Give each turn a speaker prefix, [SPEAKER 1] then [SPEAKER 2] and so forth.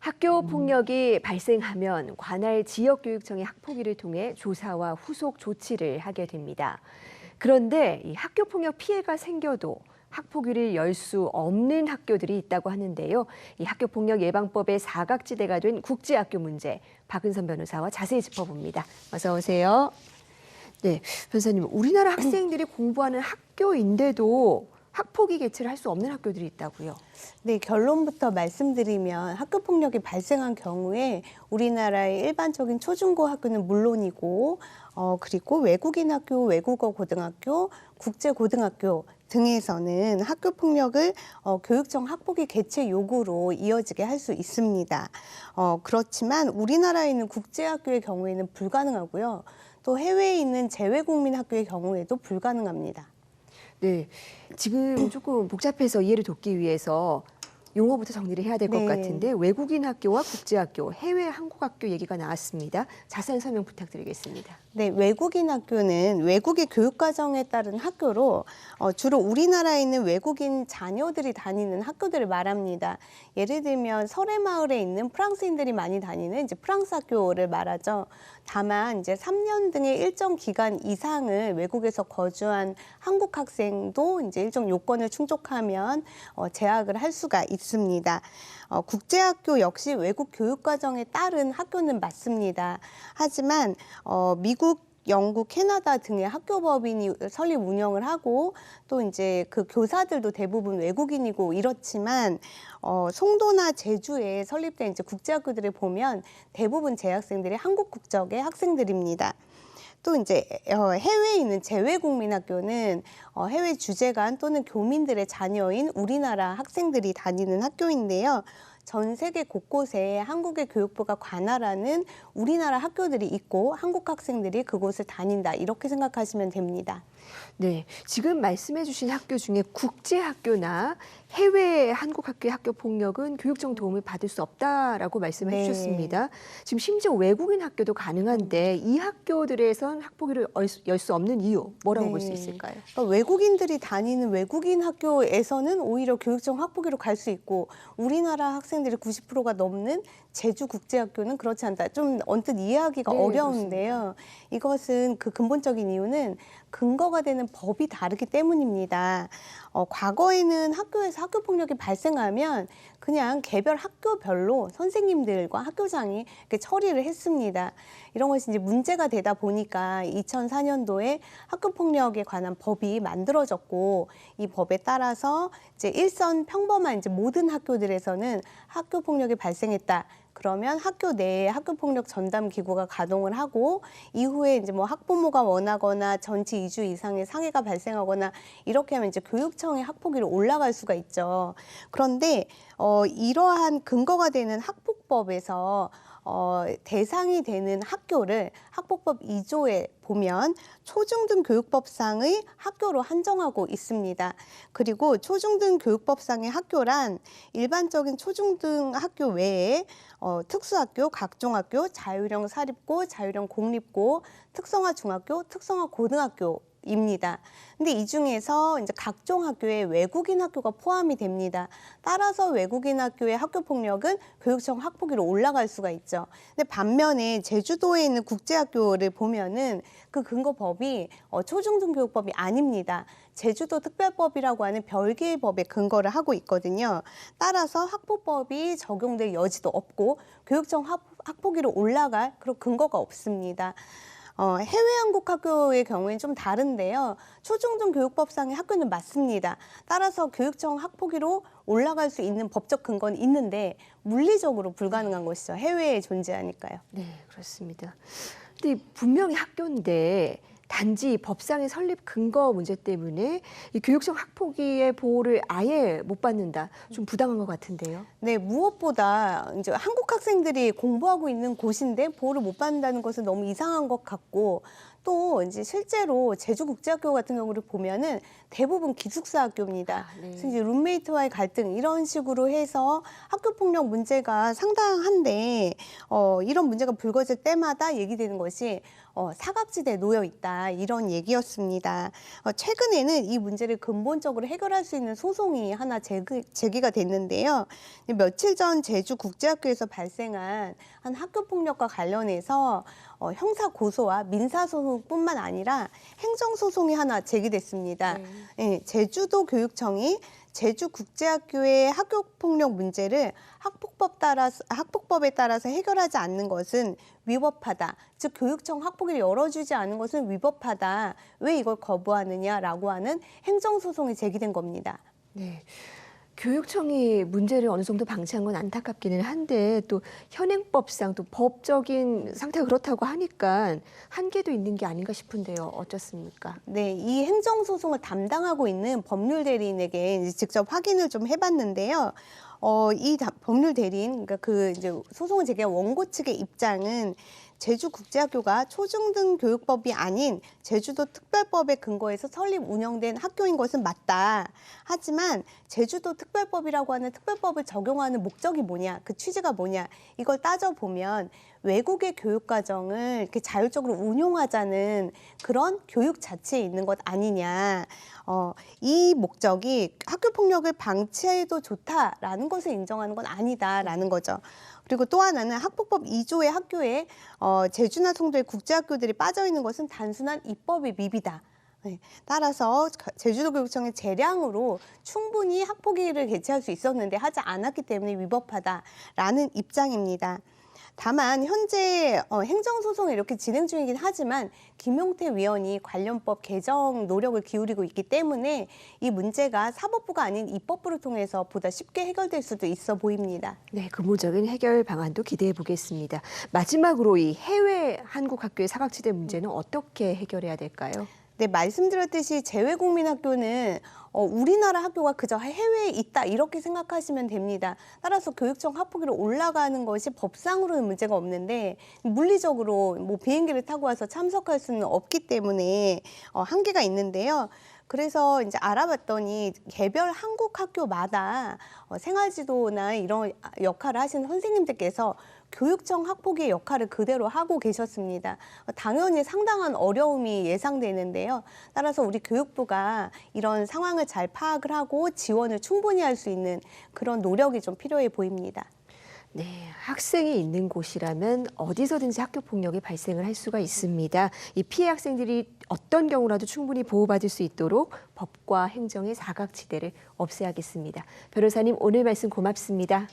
[SPEAKER 1] 학교 폭력이 발생하면 관할 지역교육청의 학폭위를 통해 조사와 후속 조치를 하게 됩니다. 그런데 이 학교 폭력 피해가 생겨도 학폭위를 열 수 없는 학교들이 있다고 하는데요. 이 학교 폭력 예방법의 사각지대가 된 국제학교 문제, 박은선 변호사와 자세히 짚어봅니다. 어서 오세요. 네, 변호사님, 우리나라 학생들이 공부하는 학교인데도 학폭위 개최를 할 수 없는 학교들이 있다고요?
[SPEAKER 2] 네, 결론부터 말씀드리면 학교 폭력이 발생한 경우에 우리나라의 일반적인 초중고 학교는 물론이고 그리고 외국인 학교, 외국어 고등학교, 국제 고등학교 등에서는 학교 폭력을 교육청 학폭위 개최 요구로 이어지게 할 수 있습니다. 그렇지만 우리나라에 있는 국제학교의 경우에는 불가능하고요. 또 해외에 있는 재외국민 학교의 경우에도 불가능합니다.
[SPEAKER 1] 네, 지금 조금 복잡해서 이해를 돕기 위해서 용어부터 정리를 해야 될 것
[SPEAKER 2] 네.
[SPEAKER 1] 같은데 외국인 학교와 국제학교, 해외 한국 학교 얘기가 나왔습니다. 자세한 설명 부탁드리겠습니다.
[SPEAKER 2] 네, 외국인 학교는 외국의 교육과정에 따른 학교로 주로 우리나라에 있는 외국인 자녀들이 다니는 학교들을 말합니다. 예를 들면 설해마을에 있는 프랑스인들이 많이 다니는 이제 프랑스 학교를 말하죠. 다만 이제 3년 등의 일정 기간 이상을 외국에서 거주한 한국 학생도 이제 일정 요건을 충족하면 재학을 할 수가 있습니다. 국제학교 역시 외국 교육과정에 따른 학교는 맞습니다. 하지만 미국, 영국, 캐나다 등의 학교 법인이 설립 운영을 하고 또 이제 그 교사들도 대부분 외국인이고 이렇지만 송도나 제주에 설립된 이제 국제학교들을 보면 대부분 재학생들이 한국 국적의 학생들입니다. 또 이제 해외에 있는 재외국민 학교는 해외 주재관 또는 교민들의 자녀인 우리나라 학생들이 다니는 학교인데요. 전 세계 곳곳에 한국의 교육부가 관할하는 우리나라 학교들이 있고 한국 학생들이 그곳을 다닌다 이렇게 생각하시면 됩니다.
[SPEAKER 1] 네, 지금 말씀해 주신 학교 중에 국제학교나 해외 한국 학교의 학교 폭력은 교육청 도움을 받을 수 없다라고 말씀해
[SPEAKER 2] 네.
[SPEAKER 1] 주셨습니다. 지금 심지어 외국인 학교도 가능한데 이 학교들에선 학폭위를 열 수 없는 이유 뭐라고 볼 수 있을까요?
[SPEAKER 2] 그러니까 외국인들이 다니는 외국인 학교에서는 오히려 교육청 학폭위로 갈 수 있고 우리나라 학생들이 90%가 넘는 제주 국제학교는 그렇지 않다. 좀 언뜻 이해하기가
[SPEAKER 1] 네,
[SPEAKER 2] 어려운데요. 이것은 그 근본적인 이유는 근거가 되는 법이 다르기 때문입니다. 과거에는 학교에서 학교 폭력이 발생하면 그냥 개별 학교별로 선생님들과 학교장이 이렇게 처리를 했습니다. 이런 것이 이제 문제가 되다 보니까 2004년도에 학교 폭력에 관한 법이 만들어졌고 이 법에 따라서 이제 일선 평범한 이제 모든 학교들에서는 학교 폭력이 발생했다. 그러면 학교 내에 학교폭력 전담 기구가 가동을 하고 이후에 이제 뭐 학부모가 원하거나 전치 2주 이상의 상해가 발생하거나 이렇게 하면 이제 교육청의 학폭위로 올라갈 수가 있죠. 그런데 이러한 근거가 되는 학폭법에서 대상이 되는 학교를 학폭법 2조에 보면 초중등 교육법상의 학교로 한정하고 있습니다. 그리고 초중등 교육법상의 학교란 일반적인 초중등 학교 외에 특수학교, 각종학교, 자율형 사립고, 자율형 공립고, 특성화 중학교, 특성화 고등학교 입니다. 근데 이 중에서 이제 각종 학교에 외국인 학교가 포함이 됩니다. 따라서 외국인 학교의 학교 폭력은 교육청 학폭위로 올라갈 수가 있죠. 근데 반면에 제주도에 있는 국제학교를 보면은 그 근거법이 초중등교육법이 아닙니다. 제주도 특별법이라고 하는 별개의 법에 근거를 하고 있거든요. 따라서 학폭법이 적용될 여지도 없고 교육청 학폭위로 올라갈 그런 근거가 없습니다. 해외 한국 학교의 경우에는 좀 다른데요. 초중등 교육법상의 학교는 맞습니다. 따라서 교육청 학폭위로 올라갈 수 있는 법적 근거는 있는데 물리적으로 불가능한 것이죠. 해외에 존재하니까요.
[SPEAKER 1] 네, 그렇습니다. 근데 분명히 학교인데 단지 법상의 설립 근거 문제 때문에 이 교육청 학폭위의 보호를 아예 못 받는다. 좀 부당한 것 같은데요.
[SPEAKER 2] 네, 무엇보다 이제 한국 학생들이 공부하고 있는 곳인데 보호를 못 받는다는 것은 너무 이상한 것 같고 또 이제 실제로 제주국제학교 같은 경우를 보면은 대부분 기숙사 학교입니다.
[SPEAKER 1] 네.
[SPEAKER 2] 그래서 이제 룸메이트와의 갈등 이런 식으로 해서 학교 폭력 문제가 상당한데 이런 문제가 불거질 때마다 얘기되는 것이 사각지대에 놓여 있다 이런 얘기였습니다. 최근에는 이 문제를 근본적으로 해결할 수 있는 소송이 하나 제기가 됐는데요. 며칠 전 제주국제학교에서 발생한 한 학교 폭력과 관련해서 형사 고소와 민사 소송뿐만 아니라 행정 소송이 하나 제기됐습니다. 예, 제주도 교육청이 제주국제학교의 학교폭력 문제를 학폭법에 따라서 해결하지 않는 것은 위법하다. 즉 교육청 학폭위를 열어주지 않은 것은 위법하다. 왜 이걸 거부하느냐라고 하는 행정소송이 제기된 겁니다.
[SPEAKER 1] 네. 교육청이 문제를 어느 정도 방치한 건 안타깝기는 한데 또 현행법상 또 법적인 상태가 그렇다고 하니까 한계도 있는 게 아닌가 싶은데요. 어떻습니까?
[SPEAKER 2] 네, 이 행정소송을 담당하고 있는 법률 대리인에게 이제 직접 확인을 좀 해봤는데요. 법률 대리인, 그러니까 그 이제 소송을 제기한 원고 측의 입장은 제주국제학교가 초중등 교육법이 아닌 제주도 특별법에 근거해서 설립 운영된 학교인 것은 맞다. 하지만 제주도 특별법이라고 하는 특별법을 적용하는 목적이 뭐냐, 그 취지가 뭐냐, 이걸 따져보면 외국의 교육과정을 이렇게 자율적으로 운용하자는 그런 교육 자체에 있는 것 아니냐. 이 목적이 학교 폭력을 방치해도 좋다라는 것을 인정하는 건 아니다라는 거죠. 그리고 또 하나는 학폭법 2조의 학교에 제주나 송도의 국제학교들이 빠져 있는 것은 단순한 입법의 미비다. 네. 따라서 제주도 교육청의 재량으로 충분히 학폭위를 개최할 수 있었는데 하지 않았기 때문에 위법하다라는 입장입니다. 다만 현재 행정소송이 이렇게 진행 중이긴 하지만 김용태 위원이 관련법 개정 노력을 기울이고 있기 때문에 이 문제가 사법부가 아닌 입법부를 통해서 보다 쉽게 해결될 수도 있어 보입니다.
[SPEAKER 1] 네, 근본적인 해결 방안도 기대해 보겠습니다. 마지막으로 이 해외 한국 학교의 사각지대 문제는 어떻게 해결해야 될까요?
[SPEAKER 2] 네, 말씀드렸듯이 재외국민 학교는 우리나라 학교가 그저 해외에 있다 이렇게 생각하시면 됩니다. 따라서 교육청 학폭위로 올라가는 것이 법상으로는 문제가 없는데 물리적으로 뭐 비행기를 타고 와서 참석할 수는 없기 때문에 한계가 있는데요. 그래서 이제 알아봤더니 개별 한국 학교마다 생활지도나 이런 역할을 하시는 선생님들께서 교육청 학폭위의 역할을 그대로 하고 계셨습니다. 당연히 상당한 어려움이 예상되는데요. 따라서 우리 교육부가 이런 상황을 잘 파악을 하고 지원을 충분히 할 수 있는 그런 노력이 좀 필요해 보입니다.
[SPEAKER 1] 네, 학생이 있는 곳이라면 어디서든지 학교 폭력이 발생을 할 수가 있습니다. 이 피해 학생들이 어떤 경우라도 충분히 보호받을 수 있도록 법과 행정의 사각지대를 없애야겠습니다. 변호사님, 오늘 말씀 고맙습니다.